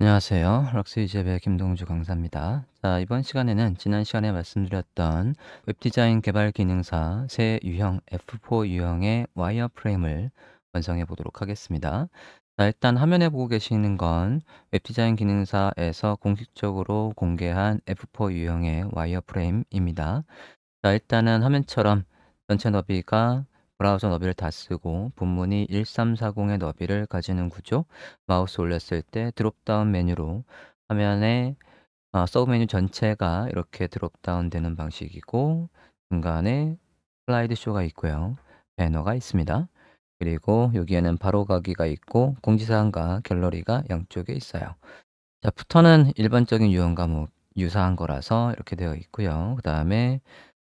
안녕하세요. 럭스이즈의 김동주 강사입니다. 자, 이번 시간에는 지난 시간에 말씀드렸던 웹디자인 개발 기능사 새 유형 F4 유형의 와이어프레임을 완성해 보도록 하겠습니다. 자, 일단 화면에 보고 계시는 건 웹디자인 기능사에서 공식적으로 공개한 F4 유형의 와이어프레임입니다. 자, 일단은 화면처럼 전체 너비가 브라우저 너비를 다 쓰고 본문이 1340의 너비를 가지는 구조, 마우스 올렸을 때 드롭다운 메뉴로 화면에 서브 메뉴 전체가 이렇게 드롭다운 되는 방식이고, 중간에 슬라이드 쇼가 있고요. 배너가 있습니다. 그리고 여기에는 바로 가기가 있고 공지사항과 갤러리가 양쪽에 있어요. 자, 부터는 일반적인 유형과 유사한 거라서 이렇게 되어 있고요. 그 다음에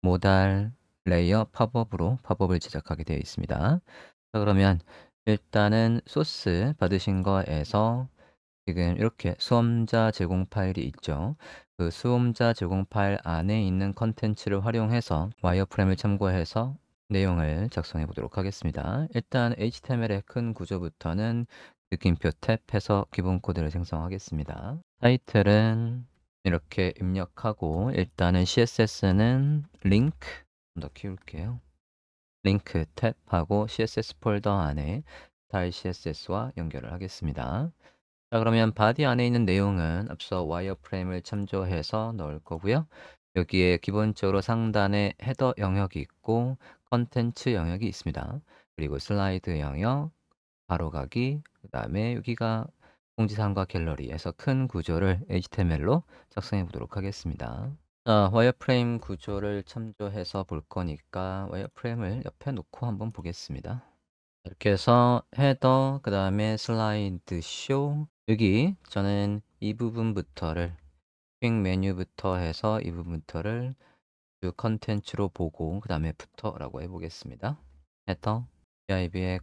모달, 레이어, 팝업으로 팝업을 제작하게 되어 있습니다. 자, 그러면 일단은 소스 받으신 거에서 지금 이렇게 수험자 제공 파일이 있죠. 그 수험자 제공 파일 안에 있는 컨텐츠를 활용해서 와이어프레임을 참고해서 내용을 작성해 보도록 하겠습니다. 일단 HTML의 큰 구조부터는 느낌표 탭해서 기본 코드를 생성하겠습니다. 타이틀은 이렇게 입력하고, 일단은 CSS는 링크 좀 더 키울게요. 링크 탭하고 CSS 폴더 안에 스타일 CSS와 연결을 하겠습니다. 자, 그러면 바디 안에 있는 내용은 앞서 와이어프레임을 참조해서 넣을 거고요. 여기에 기본적으로 상단에 헤더 영역이 있고 컨텐츠 영역이 있습니다. 그리고 슬라이드 영역, 바로가기, 그 다음에 여기가 공지사항과 갤러리에서 큰 구조를 HTML로 작성해 보도록 하겠습니다. 자, 와이어프레임 구조를 참조해서 볼 거니까 와이어프레임을 옆에 놓고 한번 보겠습니다. 이렇게 해서 헤더, 그 다음에 슬라이드 쇼, 여기 저는 이 부분부터를 퀵 메뉴부터 해서 이 부분부터를 주 컨텐츠로 보고 그 다음에 부터라고 해보겠습니다. 헤더, DIV의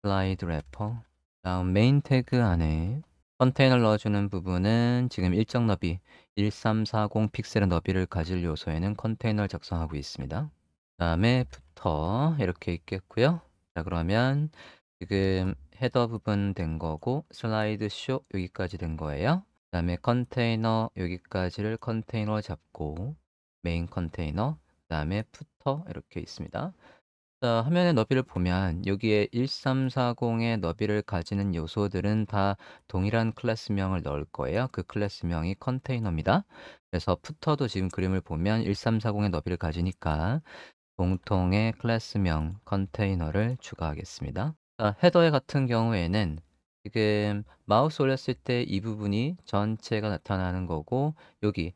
슬라이드 래퍼, 다음 메인 태그 안에 컨테이너를 넣어주는 부분은 지금 일정 너비 1340 픽셀의 너비를 가질 요소에는 컨테이너를 작성하고 있습니다. 그 다음에 부터 이렇게 있겠고요. 자, 그러면 지금 헤더 부분 된 거고 슬라이드 쇼 여기까지 된 거예요. 그 다음에 컨테이너 여기까지를 컨테이너로 잡고 메인 컨테이너, 그 다음에 부터 이렇게 있습니다. 자, 화면의 너비를 보면 여기에 1340의 너비를 가지는 요소들은 다 동일한 클래스명을 넣을 거예요. 그 클래스명이 컨테이너입니다. 그래서 푸터도 지금 그림을 보면 1340의 너비를 가지니까 공통의 클래스명 컨테이너를 추가하겠습니다. 자, 헤더에 같은 경우에는 지금 마우스 올렸을 때 이 부분이 전체가 나타나는 거고, 여기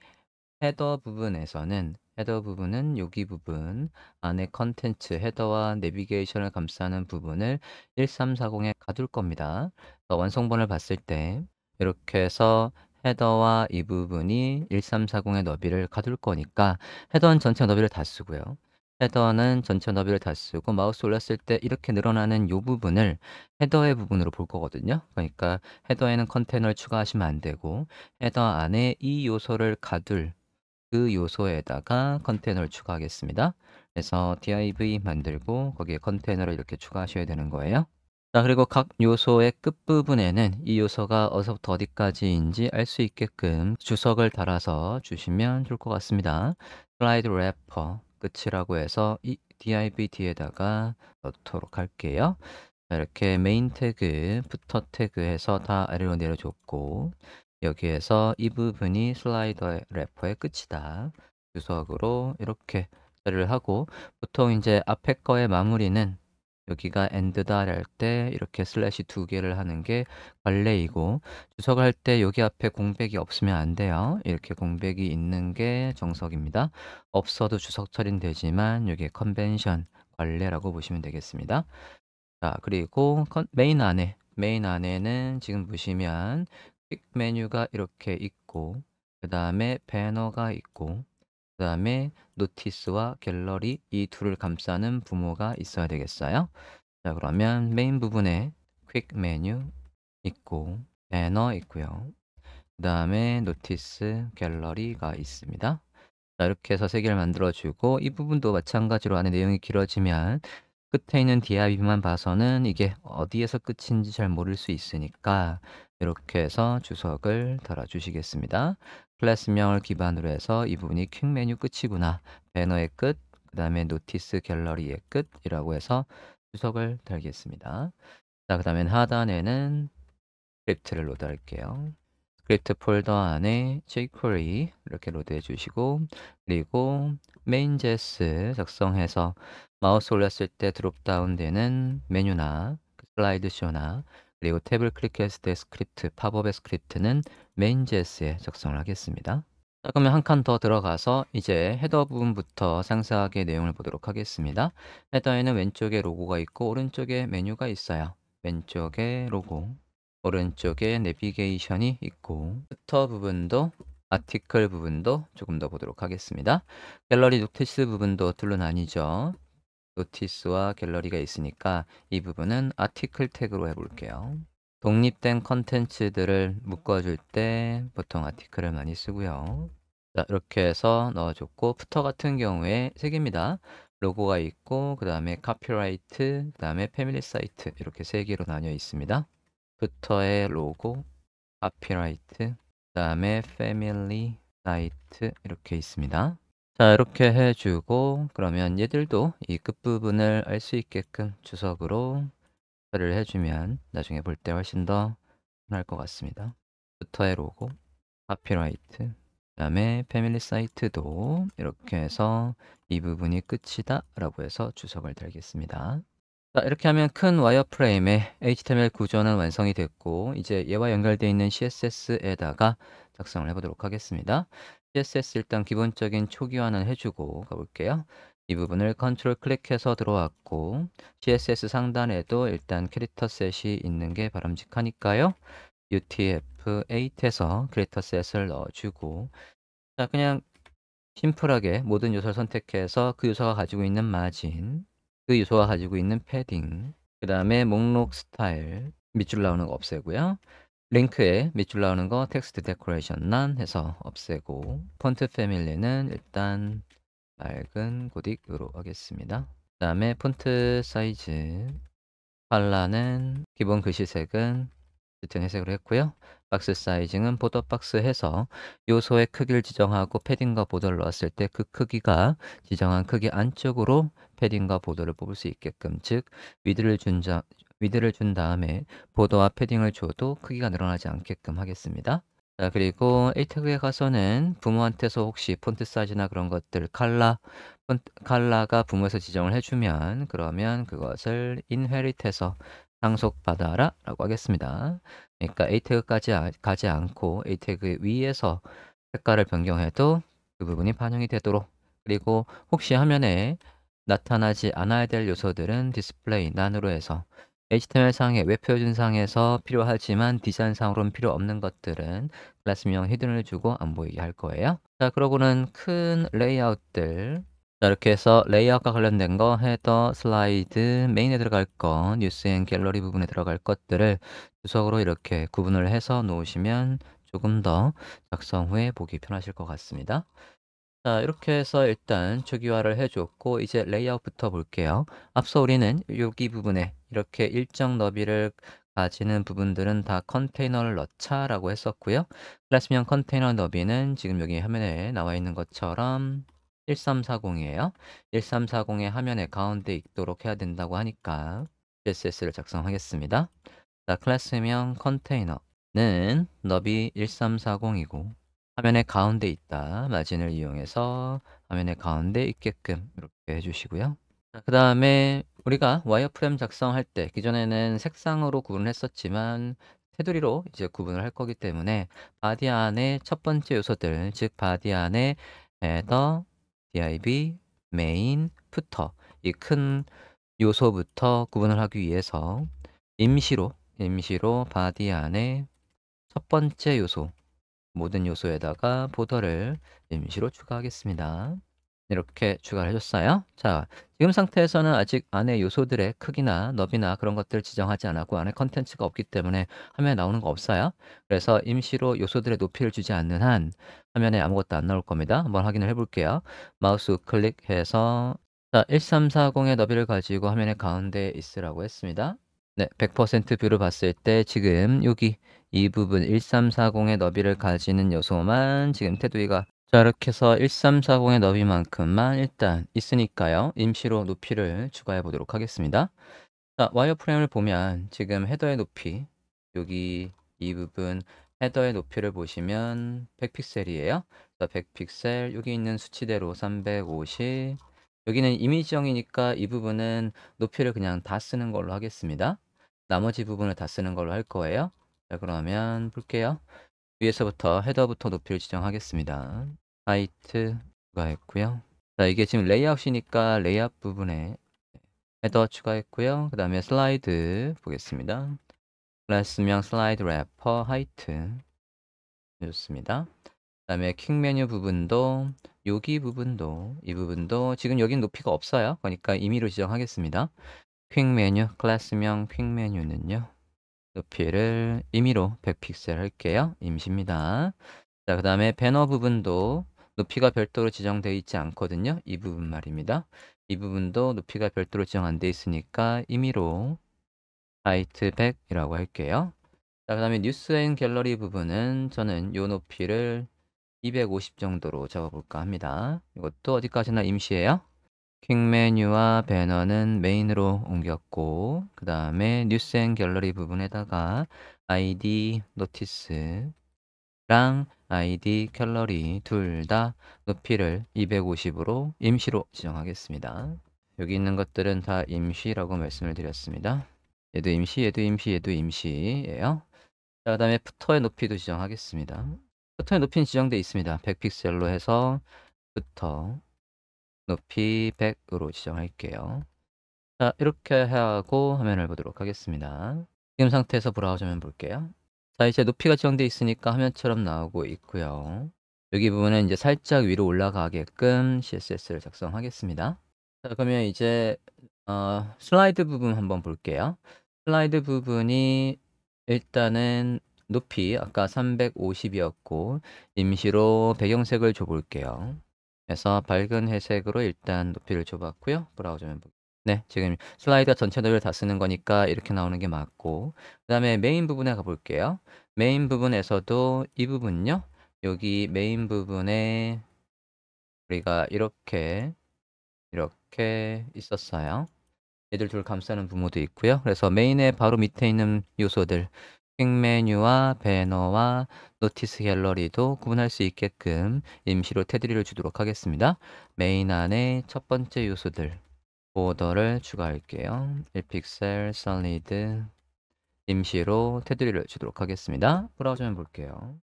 헤더 부분은 여기 부분 안에 컨텐츠 헤더와 내비게이션을 감싸는 부분을 1340에 가둘 겁니다. 완성본을 봤을 때 이렇게 해서 헤더와 이 부분이 1340의 너비를 가둘 거니까 헤더는 전체 너비를 다 쓰고요. 헤더는 전체 너비를 다 쓰고 마우스 올렸을 때 이렇게 늘어나는 이 부분을 헤더의 부분으로 볼 거거든요. 그러니까 헤더에는 컨테이너를 추가하시면 안 되고 헤더 안에 이 요소를 가둘 그 요소에다가 컨테이너를 추가하겠습니다. 그래서 div 만들고 거기에 컨테이너를 이렇게 추가하셔야 되는 거예요. 자, 그리고 각 요소의 끝부분에는 이 요소가 어디서부터 어디까지인지 알 수 있게끔 주석을 달아서 주시면 좋을 것 같습니다. 슬라이드 래퍼 끝이라고 해서 이 div 뒤에다가 넣도록 할게요. 자, 이렇게 메인 태그, 부터 태그 해서 다 아래로 내려줬고, 여기에서 이 부분이 슬라이더 래퍼의 끝이다. 주석으로 이렇게 처리를 하고, 보통 이제 앞에 거의 마무리는 여기가 엔드다 할 때 이렇게 슬래시 두 개를 하는 게 관례이고, 주석을 할 때 여기 앞에 공백이 없으면 안 돼요. 이렇게 공백이 있는 게 정석입니다. 없어도 주석 처리는 되지만 이게 컨벤션, 관례라고 보시면 되겠습니다. 자, 그리고 메인 안에는 지금 보시면 퀵 메뉴가 이렇게 있고, 그 다음에 배너가 있고, 그 다음에 노티스와 갤러리 이 둘을 감싸는 부모가 있어야 되겠어요. 자, 그러면 메인 부분에 퀵 메뉴 있고 배너 있고요. 그 다음에 노티스 갤러리가 있습니다. 자, 이렇게 해서 세 개를 만들어 주고, 이 부분도 마찬가지로 안에 내용이 길어지면 끝에 있는 div만 봐서는 이게 어디에서 끝인지 잘 모를 수 있으니까 이렇게 해서 주석을 달아 주시겠습니다. 클래스명을 기반으로 해서 이 부분이 퀵 메뉴 끝이구나. 배너의 끝, 그다음에 노티스 갤러리의 끝이라고 해서 주석을 달겠습니다. 자, 그다음엔 하단에는 스크립트를 로드할게요. 스크립트 폴더 안에 jQuery 이렇게 로드해 주시고, 그리고 main.js 작성해서 마우스 올렸을 때 드롭다운 되는 메뉴나 슬라이드 쇼나 그리고 탭을 클릭했을 때 스크립트, 팝업의 스크립트는 main.js에 작성을 하겠습니다. 자, 그러면 한 칸 더 들어가서 이제 헤더 부분부터 상세하게 내용을 보도록 하겠습니다. 헤더에는 왼쪽에 로고가 있고 오른쪽에 메뉴가 있어요. 왼쪽에 로고, 오른쪽에 내비게이션이 있고, 부터 부분도 아티클 부분도 조금 더 보도록 하겠습니다. 갤러리 노티스 부분도 둘로 나뉘죠. 노티스와 갤러리가 있으니까 이 부분은 아티클 태그로 해볼게요. 독립된 컨텐츠들을 묶어줄 때 보통 아티클을 많이 쓰고요. 자, 이렇게 해서 넣어줬고, 부터 같은 경우에 세 개입니다. 로고가 있고, 그 다음에 카피라이트, 그 다음에 패밀리 사이트, 이렇게 세 개로 나뉘어 있습니다. 부터의 로고, 카피라이트, 그 다음에 패밀리 사이트 이렇게 있습니다. 자, 이렇게 해주고, 그러면 얘들도 이 끝부분을 알 수 있게끔 주석으로 처리를 해주면 나중에 볼 때 훨씬 더 편할 것 같습니다. 부터의 로고, 카피라이트, 그 다음에 패밀리 사이트도 이렇게 해서 이 부분이 끝이다 라고 해서 주석을 달겠습니다. 자, 이렇게 하면 큰 와이어프레임의 HTML 구조는 완성이 됐고, 이제 얘와 연결되어 있는 CSS에다가 작성을 해보도록 하겠습니다. CSS 일단 기본적인 초기화는 해주고 가볼게요. 이 부분을 컨트롤 클릭해서 들어왔고, CSS 상단에도 일단 캐릭터 셋이 있는 게 바람직하니까요. UTF-8에서 캐릭터 셋을 넣어주고, 자, 그냥 심플하게 모든 요소를 선택해서 그 요소가 가지고 있는 마진, 그 요소가 가지고 있는 패딩, 그 다음에 목록 스타일, 밑줄 나오는 거 없애고요. 링크에 밑줄 나오는 거 텍스트 데코레이션 난 해서 없애고, 폰트 패밀리는 일단 맑은 고딕으로 하겠습니다. 그 다음에 폰트 사이즈, 칼라는 기본 글씨색은 짙은 회색으로 했고요. 박스 사이징은 보더 박스 해서 요소의 크기를 지정하고 패딩과 보더를 넣었을 때 그 크기가 지정한 크기 안쪽으로 패딩과 보더를 뽑을 수 있게끔, 즉 위드를 준 다음에 보더와 패딩을 줘도 크기가 늘어나지 않게끔 하겠습니다. 자, 그리고 A 태그에 가서는 부모한테서 혹시 폰트 사이즈나 그런 것들 컬러가 부모에서 지정을 해주면, 그러면 그것을 inherit해서 상속받아라 라고 하겠습니다. 그러니까 A 태그까지 가지 않고 A 태그 위에서 색깔을 변경해도 그 부분이 반영이 되도록, 그리고 혹시 화면에 나타나지 않아야 될 요소들은 디스플레이 난으로 해서 HTML상의 웹표준상에서 필요하지만 디자인상으로는 필요 없는 것들은 클래스명 히든을 주고 안 보이게 할 거예요. 자, 그러고는 큰 레이아웃들, 자, 이렇게 해서 레이아웃과 관련된 거, 헤더, 슬라이드, 메인에 들어갈 거, 뉴스 앤 갤러리 부분에 들어갈 것들을 주석으로 이렇게 구분을 해서 놓으시면 조금 더 작성 후에 보기 편하실 것 같습니다. 자, 이렇게 해서 일단 초기화를 해줬고, 이제 레이아웃부터 볼게요. 앞서 우리는 여기 부분에 이렇게 일정 너비를 가지는 부분들은 다 컨테이너를 넣자 라고 했었고요. 클래스명 컨테이너 너비는 지금 여기 화면에 나와 있는 것처럼 1340이에요. 1340의 화면에 가운데 있도록 해야 된다고 하니까 CSS를 작성하겠습니다. 자, 클래스명 컨테이너는 너비 1340이고 화면의 가운데 있다. 마진을 이용해서 화면의 가운데 있게끔 이렇게 해주시고요. 그 다음에 우리가 와이어프레임 작성할 때 기존에는 색상으로 구분을 했었지만 테두리로 이제 구분을 할 거기 때문에 바디 안에 첫 번째 요소들, 즉 바디 안에 헤더, div, 메인, 푸터 이 큰 요소부터 구분을 하기 위해서 임시로 바디 안에 첫 번째 요소, 모든 요소에다가 보더를 임시로 추가하겠습니다. 이렇게 추가를 해줬어요. 자, 지금 상태에서는 아직 안에 요소들의 크기나 너비나 그런 것들을 지정하지 않았고 안에 컨텐츠가 없기 때문에 화면에 나오는 거 없어요. 그래서 임시로 요소들의 높이를 주지 않는 한 화면에 아무것도 안 나올 겁니다. 한번 확인을 해볼게요. 마우스 우클릭해서 자, 1340의 너비를 가지고 화면의 가운데에 있으라고 했습니다. 네, 100% 뷰를 봤을 때 지금 여기 이 부분 1340의 너비를 가지는 요소만 지금 테두리가 자 이렇게 해서 1340의 너비만큼만 일단 있으니까요. 임시로 높이를 추가해 보도록 하겠습니다. 자, 와이어프레임을 보면 지금 헤더의 높이 여기 이 부분 헤더의 높이를 보시면 100픽셀이에요. 100픽셀 여기 있는 수치대로 350 여기는 이미지형이니까 이 부분은 높이를 그냥 다 쓰는 걸로 하겠습니다. 나머지 부분을 다 쓰는 걸로 할 거예요. 자, 그러면 볼게요. 위에서부터 헤더부터 높이를 지정하겠습니다. 하이트 추가했고요. 자, 이게 지금 레이아웃이니까 레이아웃 부분에 헤더 추가했고요. 그 다음에 슬라이드 보겠습니다. 클래스명 슬라이드 래퍼 하이트 좋습니다. 그 다음에 퀵 메뉴 부분도 여기 부분도 이 부분도 지금 여긴 높이가 없어요. 그러니까 임의로 지정하겠습니다. 퀵 메뉴 클래스명 퀵 메뉴는요. 높이를 임의로 100픽셀 할게요. 임시입니다. 자, 그 다음에 배너 부분도 높이가 별도로 지정되어 있지 않거든요. 이 부분 말입니다. 이 부분도 높이가 별도로 지정 안 돼 있으니까 임의로 하이트 100이라고 할게요. 자, 그 다음에 뉴스 앤 갤러리 부분은 저는 요 높이를 250 정도로 적어볼까 합니다. 이것도 어디까지나 임시예요. 퀵 메뉴와 배너는 메인으로 옮겼고 그 다음에 뉴스 앤 갤러리 부분에다가 아이디 노티스랑 아이디 갤러리 둘 다 높이를 250으로 임시로 지정하겠습니다. 여기 있는 것들은 다 임시라고 말씀을 드렸습니다. 얘도 임시, 얘도 임시, 얘도 임시예요. 자, 그 다음에 푸터의 높이도 지정하겠습니다. 푸터의 높이는 지정되어 있습니다. 100픽셀로 해서 푸터 높이 100으로 지정할게요. 자, 이렇게 하고 화면을 보도록 하겠습니다. 지금 상태에서 브라우저 화면 볼게요. 자, 이제 높이가 지정되어 있으니까 화면처럼 나오고 있고요. 여기 부분은 이제 살짝 위로 올라가게끔 CSS를 작성하겠습니다. 자, 그러면 이제 슬라이드 부분 한번 볼게요. 슬라이드 부분이 일단은 높이 아까 350이었고 임시로 배경색을 줘볼게요. 그래서 밝은 회색으로 일단 높이를 줘봤고요. 브라우저면 네, 지금 슬라이드 전체 너비를 다 쓰는 거니까 이렇게 나오는 게 맞고 그 다음에 메인 부분에 가볼게요. 메인 부분에서도 이 부분요. 여기 메인 부분에 우리가 이렇게 있었어요. 얘들 둘 감싸는 부모도 있고요. 그래서 메인의 바로 밑에 있는 요소들 퀵 메뉴와 배너와 노티스 갤러리도 구분할 수 있게끔 임시로 테두리를 주도록 하겠습니다. 메인 안에 첫 번째 요소들 보더를 추가할게요. 1픽셀 솔리드 임시로 테두리를 주도록 하겠습니다. 브라우저만 볼게요.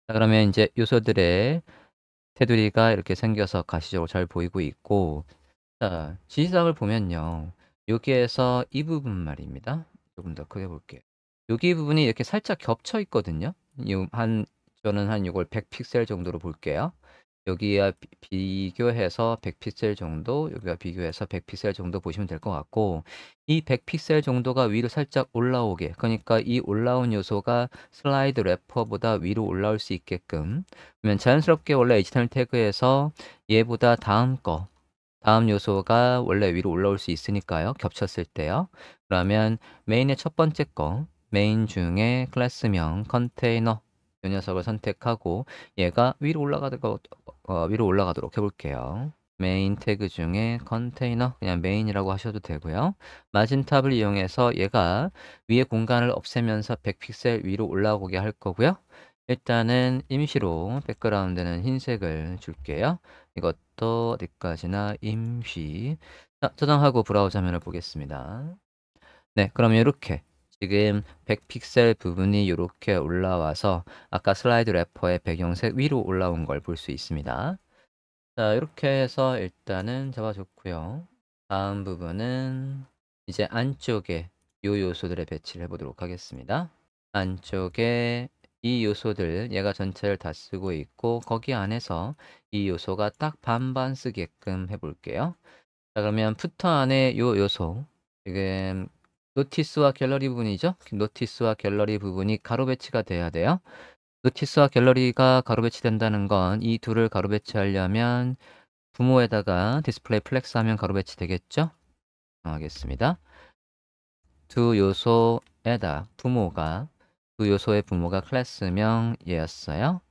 자, 그러면 이제 요소들의 테두리가 이렇게 생겨서 가시적으로 잘 보이고 있고 자, 지시사항을 보면요. 여기에서 이 부분 말입니다. 조금 더 크게 볼게요. 여기 부분이 이렇게 살짝 겹쳐 있거든요. 저는 한 이걸 100픽셀 정도로 볼게요. 여기와 비교해서 100픽셀 정도, 여기와 비교해서 100픽셀 정도 보시면 될 것 같고 이 100픽셀 정도가 위로 살짝 올라오게 그러니까 이 올라온 요소가 슬라이드 래퍼보다 위로 올라올 수 있게끔 그러면 자연스럽게 원래 HTML 태그에서 얘보다 다음 요소가 원래 위로 올라올 수 있으니까요. 겹쳤을 때요. 그러면 메인의 첫 번째 거, 메인 중에 클래스명 컨테이너 이 녀석을 선택하고 얘가 위로 올라가도록 해볼게요. 메인 태그 중에 컨테이너 그냥 메인이라고 하셔도 되고요. 마진탑을 이용해서 얘가 위에 공간을 없애면서 100픽셀 위로 올라오게 할 거고요. 일단은 임시로 백그라운드는 흰색을 줄게요. 이것도 어디까지나 임시. 자, 저장하고 브라우저 화면을 보겠습니다. 네, 그럼 이렇게 지금 100픽셀 부분이 이렇게 올라와서 아까 슬라이드 래퍼의 배경색 위로 올라온 걸 볼 수 있습니다. 자, 이렇게 해서 일단은 잡아줬고요. 다음 부분은 이제 안쪽에 요 요소들의 배치를 해보도록 하겠습니다. 안쪽에 이 요소들 얘가 전체를 다 쓰고 있고 거기 안에서 이 요소가 딱 반반 쓰게끔 해볼게요. 자, 그러면 푸터 안에 요 요소 지금 노티스와 갤러리 부분이죠. 노티스와 갤러리 부분이 가로 배치가 돼야 돼요. 노티스와 갤러리가 가로 배치된다는 건 이 둘을 가로 배치하려면 부모에다가 디스플레이 플렉스 하면 가로 배치 되겠죠? 하겠습니다. 두 요소에다 두 요소의 부모가 클래스명 얘였어요.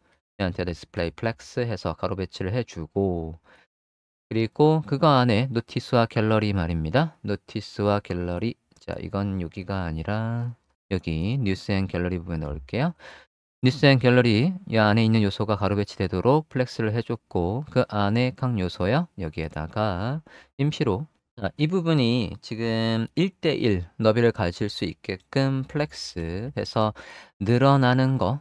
얘한테 디스플레이 플렉스 해서 가로 배치를 해주고, 그리고 그거 안에 노티스와 갤러리 말입니다. 노티스와 갤러리. 자, 이건 여기가 아니라 여기 뉴스 앤 갤러리 부분에 넣을게요. 뉴스 앤 갤러리 이 안에 있는 요소가 가로 배치되도록 플렉스를 해줬고, 그 안에 각 요소요. 여기에다가 임시로, 자, 이 부분이 지금 1대1 너비를 가질 수 있게끔 플렉스 해서 늘어나는 거,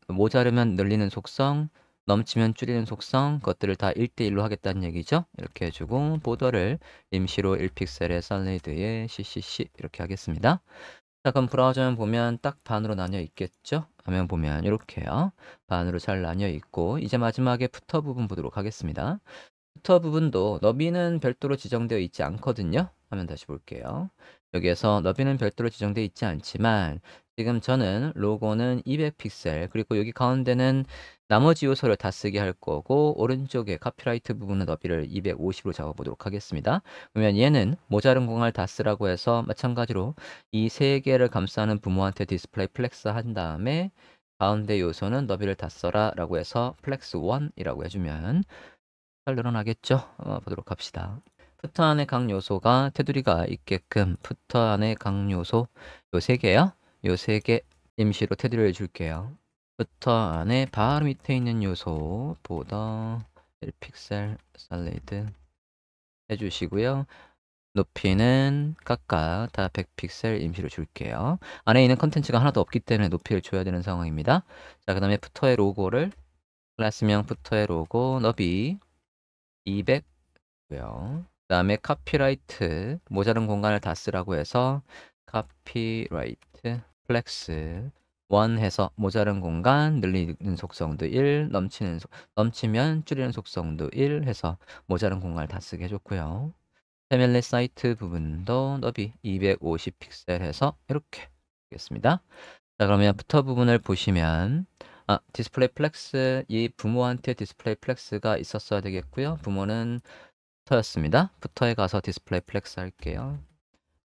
모자르면 늘리는 속성, 넘치면 줄이는 속성, 것들을 다 1대1로 하겠다는 얘기죠. 이렇게 해주고, 보더를 임시로 1픽셀의 솔리드에 CCC 이렇게 하겠습니다. 자, 그럼 브라우저만 보면 딱 반으로 나뉘어 있겠죠? 화면 보면 이렇게요. 반으로 잘 나뉘어 있고, 이제 마지막에 푸터 부분 보도록 하겠습니다. 푸터 부분도 너비는 별도로 지정되어 있지 않거든요. 화면 다시 볼게요. 여기에서 너비는 별도로 지정되어 있지 않지만 지금 저는 로고는 200픽셀, 그리고 여기 가운데는 나머지 요소를 다 쓰게 할 거고, 오른쪽에 카피라이트 부분은 너비를 250으로 잡아보도록 하겠습니다. 그러면 얘는 모자른 공간을 다 쓰라고 해서 마찬가지로 이 세 개를 감싸는 부모한테 디스플레이 플렉스 한 다음에 가운데 요소는 너비를 다 써라 라고 해서 플렉스 1이라고 해주면 잘 늘어나겠죠? 보도록 합시다. 푸터 안에 각 요소가 테두리가 있게끔 푸터 안에 각 요소 요 세 개요. 요 세 개 임시로 테두리를 줄게요. 푸터 안에 바로 밑에 있는 요소 보더 1픽셀 솔리드 해주시고요. 높이는 각각 다 100픽셀 임시로 줄게요. 안에 있는 컨텐츠가 하나도 없기 때문에 높이를 줘야 되는 상황입니다. 자, 그 다음에 푸터의 로고를 클래스명 푸터의 로고 너비 200고요. 그 다음에 카피라이트 모자른 공간을 다 쓰라고 해서 카피라이트 플렉스 1 해서 모자른 공간 늘리는 속성도 1, 넘치면 줄이는 속성도 1 해서 모자른 공간을 다 쓰게 해줬고요. 패밀리 사이트 부분도 너비 250픽셀 해서 이렇게 하겠습니다. 자, 그러면 푸터 부분을 보시면 디스플레이 플렉스, 이 부모한테 디스플레이 플렉스가 있었어야 되겠고요. 부모는 푸터였습니다. 푸터에 가서 디스플레이 플렉스 할게요.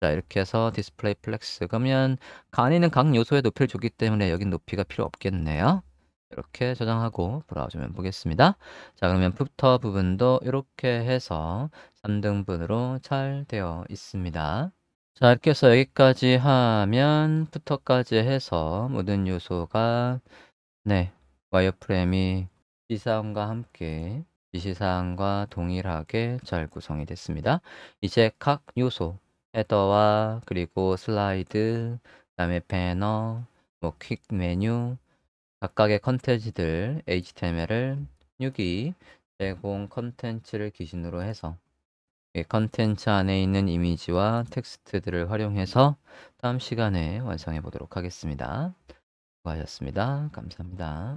자, 이렇게 해서 디스플레이 플렉스 그러면 간이는 각 요소의 높이를 줬기 때문에 여긴 높이가 필요 없겠네요. 이렇게 저장하고 브라우저면 보겠습니다. 자, 그러면 푸터 부분도 이렇게 해서 3등분으로 잘 되어 있습니다. 자, 이렇게 해서 여기까지 하면 푸터까지 해서 모든 요소가 와이어프레임이 지시사항과 함께 지시사항과 동일하게 잘 구성이 됐습니다. 이제 각 요소, 헤더와 그리고 슬라이드, 그다음에 배너, 퀵 메뉴, 각각의 컨텐츠들 HTML을 여기 제공 컨텐츠를 기준으로 해서 이 컨텐츠 안에 있는 이미지와 텍스트들을 활용해서 다음 시간에 완성해 보도록 하겠습니다. 수고하셨습니다. 감사합니다.